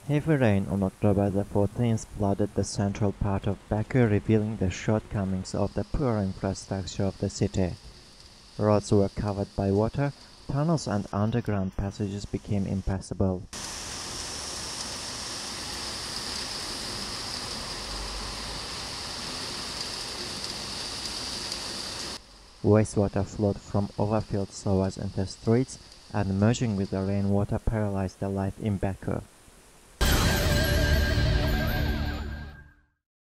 Heavy rain on October the 14th flooded the central part of Baku, revealing the shortcomings of the poor infrastructure of the city. Roads were covered by water, tunnels and underground passages became impassable. Wastewater flowed from overfilled sewers into streets, and merging with the rainwater paralyzed the life in Baku.